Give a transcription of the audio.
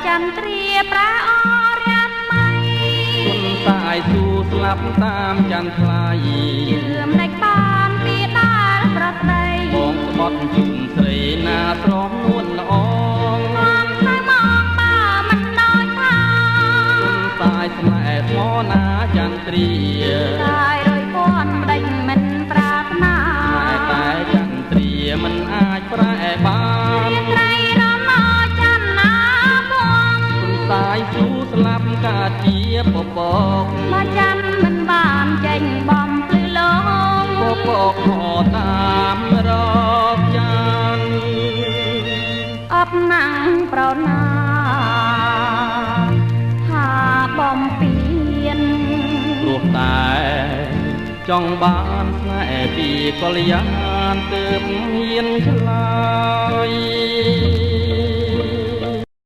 ចន្ទ្រាប្រាអរានមៃគុណតាយស៊ូស្លាប់តាមចន្ទថ្លៃជឿមដេចបានពីដាលប្រដីបងស្បត់ជុំស្រីណាស្រស់នួនល្អមងខ្លាមងបើមិនដោយថាគុណតាយស្នេហ៍ថ្មណាចន្ទ្រាតាយរយពាន់ម្ដេចមិនប្រាថ្នាតែចន្ទ្រាមិនអាចប្រែបានត្រីរមណចន្ទណាបងគុណតាយស៊ូស្លាប់កាជាពពកមកចាំមិនបានចេញបំភ្លឺលងពពកហោតាមរកចានអបណាំងប្រណាថាបំពេញព្រោះតែចង់បានស្នេហ៍ពីកល្យានទើបហ៊ានឆ្លើយ